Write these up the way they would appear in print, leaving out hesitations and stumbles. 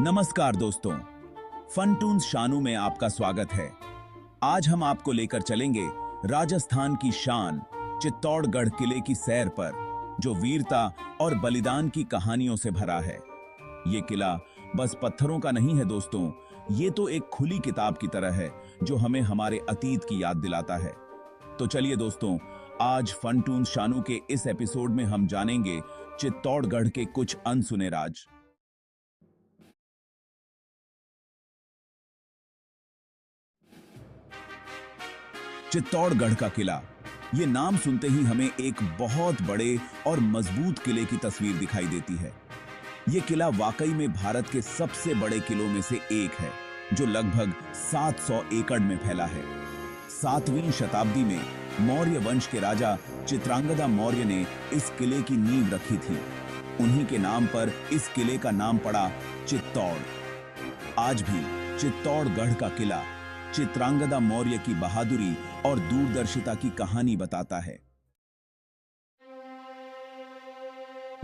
नमस्कार दोस्तों, फनटून्स शानू में आपका स्वागत है। आज हम आपको लेकर चलेंगे राजस्थान की शान चित्तौड़गढ़ किले की सैर पर, जो वीरता और बलिदान की कहानियों से भरा है। ये किला बस पत्थरों का नहीं है दोस्तों, ये तो एक खुली किताब की तरह है जो हमें हमारे अतीत की याद दिलाता है। तो चलिए दोस्तों, आज फनटून्स शानू के इस एपिसोड में हम जानेंगे चित्तौड़गढ़ के कुछ अनसुने राज। चित्तौड़गढ़ का किला, ये नाम सुनते ही हमें एक बहुत बड़े और मजबूत किले की तस्वीर दिखाई देती है। ये किला वाकई में भारत के सबसे बड़े किलों में से एक है, जो लगभग 700 एकड़ में फैला है। 7वीं शताब्दी में मौर्य वंश के राजा चित्रांगदा मौर्य ने इस किले की नींव रखी थी। उन्हीं के नाम पर इस किले का नाम पड़ा चित्तौड़। आज भी चित्तौड़गढ़ का किला चित्रांगदा मौर्य की बहादुरी और दूरदर्शिता की कहानी बताता है।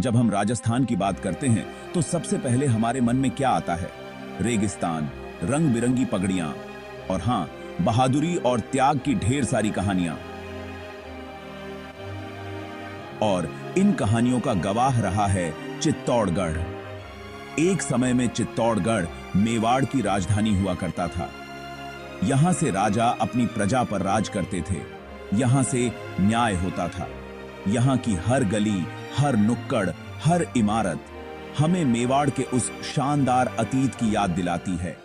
जब हम राजस्थान की बात करते हैं तो सबसे पहले हमारे मन में क्या आता है? रेगिस्तान, रंग बिरंगी पगड़ियां और हां, बहादुरी और त्याग की ढेर सारी कहानियां। और इन कहानियों का गवाह रहा है चित्तौड़गढ़। एक समय में चित्तौड़गढ़ मेवाड़ की राजधानी हुआ करता था। यहां से राजा अपनी प्रजा पर राज करते थे। यहां से न्याय होता था। यहां की हर गली, हर नुक्कड़, हर इमारत हमें मेवाड़ के उस शानदार अतीत की याद दिलाती है।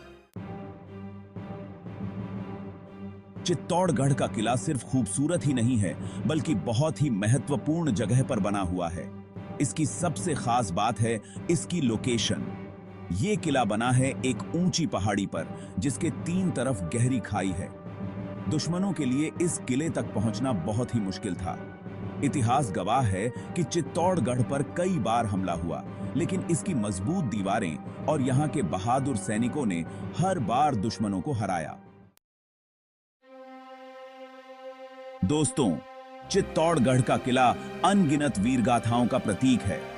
चित्तौड़गढ़ का किला सिर्फ खूबसूरत ही नहीं है, बल्कि बहुत ही महत्वपूर्ण जगह पर बना हुआ है। इसकी सबसे खास बात है इसकी लोकेशन। ये किला बना है एक ऊंची पहाड़ी पर, जिसके 3 तरफ गहरी खाई है। दुश्मनों के लिए इस किले तक पहुंचना बहुत ही मुश्किल था। इतिहास गवाह है कि चित्तौड़गढ़ पर कई बार हमला हुआ, लेकिन इसकी मजबूत दीवारें और यहां के बहादुर सैनिकों ने हर बार दुश्मनों को हराया। दोस्तों, चित्तौड़गढ़ का किला अनगिनत वीरगाथाओं का प्रतीक है।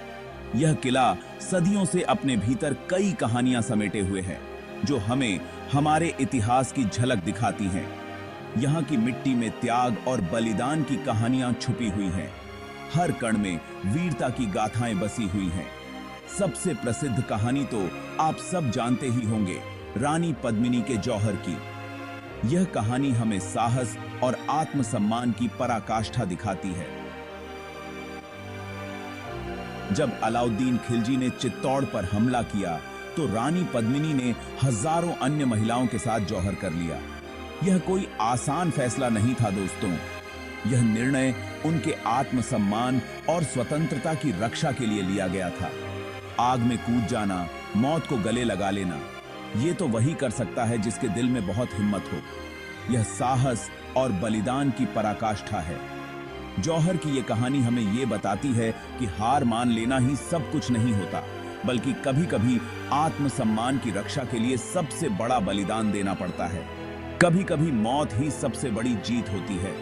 यह किला सदियों से अपने भीतर कई कहानियां समेटे हुए है, जो हमें हमारे इतिहास की झलक दिखाती हैं। यहाँ की मिट्टी में त्याग और बलिदान की कहानियां छुपी हुई हैं। हर कण में वीरता की गाथाएं बसी हुई हैं। सबसे प्रसिद्ध कहानी तो आप सब जानते ही होंगे, रानी पद्मिनी के जौहर की। यह कहानी हमें साहस और आत्मसम्मान की पराकाष्ठा दिखाती है। जब अलाउद्दीन खिलजी ने चित्तौड़ पर हमला किया, तो रानी पद्मिनी ने हजारों अन्य महिलाओं के साथ जौहर कर लिया। यह कोई आसान फैसला नहीं था दोस्तों। यह निर्णय उनके आत्मसम्मान और स्वतंत्रता की रक्षा के लिए लिया गया था। आग में कूद जाना, मौत को गले लगा लेना, ये तो वही कर सकता है जिसके दिल में बहुत हिम्मत हो। यह साहस और बलिदान की पराकाष्ठा है। जौहर की ये कहानी हमें ये बताती है कि हार मान लेना ही सब कुछ नहीं होता, बल्कि कभी-कभी आत्मसम्मान की रक्षा के लिए सबसे बड़ा बलिदान देना पड़ता है। कभी-कभी मौत ही सबसे बड़ी जीत होती है।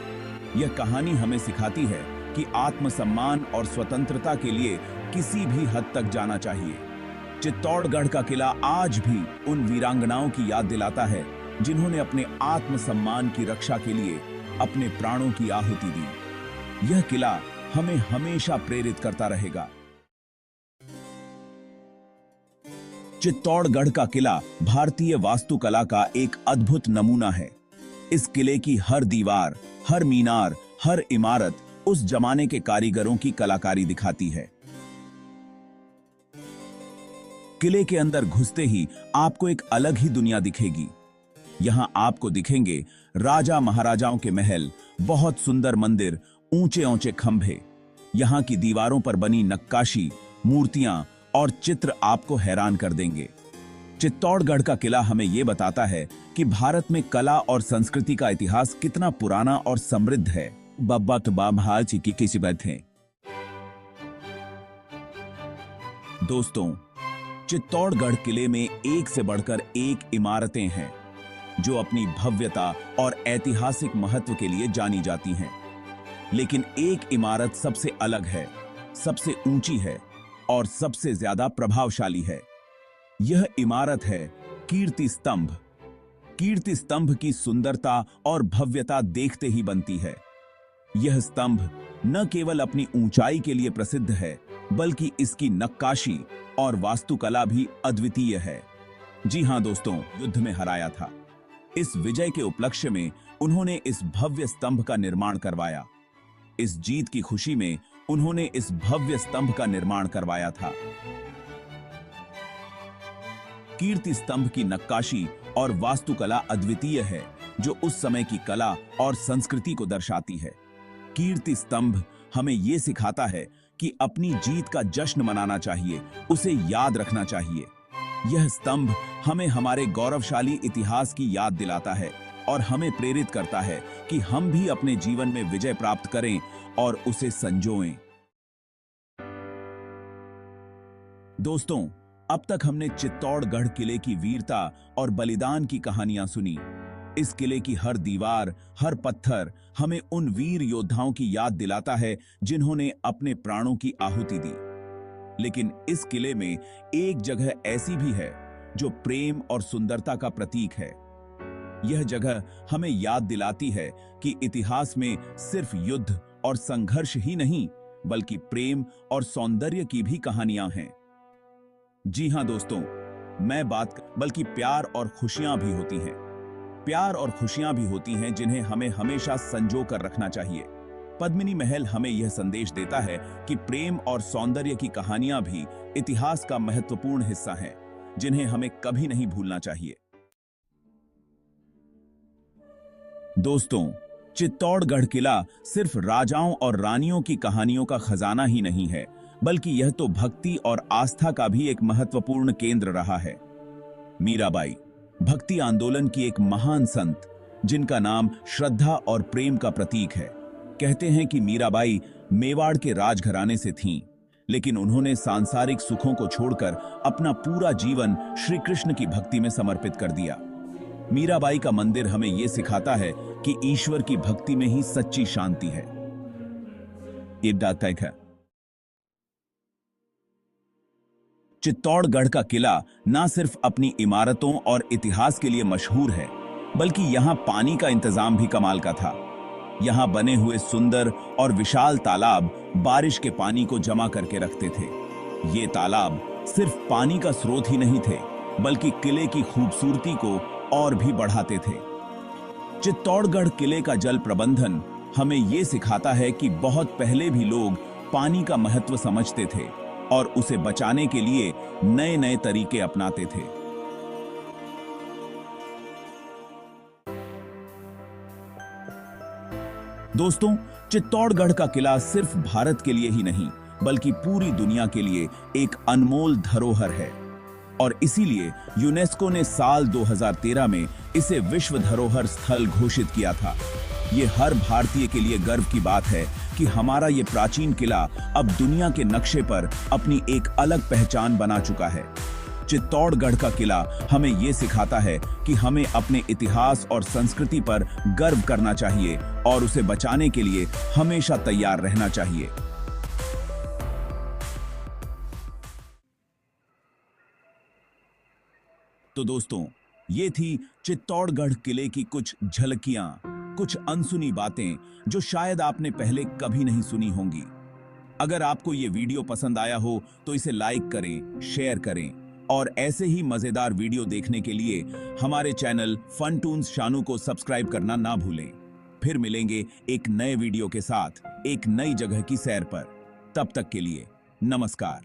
यह कहानी हमें सिखाती है कि आत्मसम्मान और स्वतंत्रता के लिए किसी भी हद तक जाना चाहिए। चित्तौड़गढ़ का किला आज भी उन वीरांगनाओं की याद दिलाता है, जिन्होंने अपने आत्मसम्मान की रक्षा के लिए अपने प्राणों की आहुति दी। यह किला हमें हमेशा प्रेरित करता रहेगा। चित्तौड़गढ़ का किला भारतीय वास्तुकला का एक अद्भुत नमूना है। इस किले की हर दीवार, हर मीनार, हर इमारत उस जमाने के कारीगरों की कलाकारी दिखाती है। किले के अंदर घुसते ही आपको एक अलग ही दुनिया दिखेगी। यहां आपको दिखेंगे राजा महाराजाओं के महल, बहुत सुंदर मंदिर, ऊंचे-ऊंचे खंभे। यहां की दीवारों पर बनी नक्काशी, मूर्तियां और चित्र आपको हैरान कर देंगे। चित्तौड़गढ़ का किला हमें यह बताता है कि भारत में कला और संस्कृति का इतिहास कितना पुराना और समृद्ध है। बब्बा तो बामहाल की किसी बात है। दोस्तों, चित्तौड़गढ़ किले में एक से बढ़कर एक इमारतें हैं, जो अपनी भव्यता और ऐतिहासिक महत्व के लिए जानी जाती हैं। लेकिन एक इमारत सबसे अलग है, सबसे ऊंची है और सबसे ज्यादा प्रभावशाली है। यह इमारत है कीर्ति स्तंभ। कीर्ति स्तंभ की सुंदरता और भव्यता देखते ही बनती है। यह स्तंभ न केवल अपनी ऊंचाई के लिए प्रसिद्ध है, बल्कि इसकी नक्काशी और वास्तुकला भी अद्वितीय है। जी हां दोस्तों, युद्ध में हराया था। इस विजय के उपलक्ष्य में उन्होंने इस भव्य स्तंभ का निर्माण करवाया। इस जीत की खुशी में उन्होंने इस भव्य स्तंभ का निर्माण करवाया था। कीर्ति स्तंभ की नक्काशी और वास्तुकला अद्वितीय है, जो उस समय की कला और संस्कृति को दर्शाती है। कीर्ति स्तंभ हमें यह सिखाता है कि अपनी जीत का जश्न मनाना चाहिए, उसे याद रखना चाहिए। यह स्तंभ हमें हमारे गौरवशाली इतिहास की याद दिलाता है और हमें प्रेरित करता है कि हम भी अपने जीवन में विजय प्राप्त करें और उसे संजोएं। दोस्तों, अब तक हमने चित्तौड़गढ़ किले की वीरता और बलिदान की कहानियां सुनी। इस किले की हर दीवार, हर पत्थर हमें उन वीर योद्धाओं की याद दिलाता है जिन्होंने अपने प्राणों की आहुति दी। लेकिन इस किले में एक जगह ऐसी भी है जो प्रेम और सुंदरता का प्रतीक है। यह जगह हमें याद दिलाती है कि इतिहास में सिर्फ युद्ध और संघर्ष ही नहीं, बल्कि प्रेम और सौंदर्य की भी कहानियां हैं। जी हां दोस्तों, बल्कि प्यार और खुशियां भी होती हैं। प्यार और खुशियां भी होती हैं जिन्हें हमें हमेशा संजो कर रखना चाहिए। पद्मिनी महल हमें यह संदेश देता है कि प्रेम और सौंदर्य की कहानियां भी इतिहास का महत्वपूर्ण हिस्सा हैं, जिन्हें हमें कभी नहीं भूलना चाहिए। दोस्तों, चित्तौड़गढ़ किला सिर्फ राजाओं और रानियों की कहानियों का खजाना ही नहीं है, बल्कि यह तो भक्ति और आस्था का भी एक महत्वपूर्ण केंद्र रहा है। मीराबाई भक्ति आंदोलन की एक महान संत, जिनका नाम श्रद्धा और प्रेम का प्रतीक है। कहते हैं कि मीराबाई मेवाड़ के राजघराने से थीं, लेकिन उन्होंने सांसारिक सुखों को छोड़कर अपना पूरा जीवन श्री कृष्ण की भक्ति में समर्पित कर दिया। मीराबाई का मंदिर हमें यह सिखाता है कि ईश्वर की भक्ति में ही सच्ची शांति है। ये डाक है। चित्तौड़गढ़ का किला न सिर्फ अपनी इमारतों और इतिहास के लिए मशहूर है, बल्कि यहाँ पानी का इंतजाम भी कमाल का था। यहाँ बने हुए सुंदर और विशाल तालाब बारिश के पानी को जमा करके रखते थे। ये तालाब सिर्फ पानी का स्रोत ही नहीं थे, बल्कि किले की खूबसूरती को और भी बढ़ाते थे। चित्तौड़गढ़ किले का जल प्रबंधन हमें ये सिखाता है कि बहुत पहले भी लोग पानी का महत्व समझते थे और उसे बचाने के लिए नए नए तरीके अपनाते थे। दोस्तों, चित्तौड़गढ़ का किला सिर्फ भारत के लिए ही नहीं, बल्कि पूरी दुनिया के लिए एक अनमोल धरोहर है और इसीलिए यूनेस्को ने साल 2013 में इसे विश्व धरोहर स्थल घोषित किया था। ये हर भारतीय के लिए गर्व की बात है कि हमारा ये प्राचीन किला अब दुनिया के नक्शे पर अपनी एक अलग पहचान बना चुका है। चित्तौड़गढ़ का किला हमें ये सिखाता है कि हमें अपने इतिहास और संस्कृति पर गर्व करना चाहिए और उसे बचाने के लिए हमेशा तैयार रहना चाहिए। तो दोस्तों, ये थी चित्तौड़गढ़ किले की कुछ झलकियां, कुछ अनसुनी बातें जो शायद आपने पहले कभी नहीं सुनी होंगी। अगर आपको ये वीडियो पसंद आया हो तो इसे लाइक करें, शेयर करें और ऐसे ही मजेदार वीडियो देखने के लिए हमारे चैनल फन टून्स शानू को सब्सक्राइब करना ना भूलें। फिर मिलेंगे एक नए वीडियो के साथ एक नई जगह की सैर पर। तब तक के लिए नमस्कार।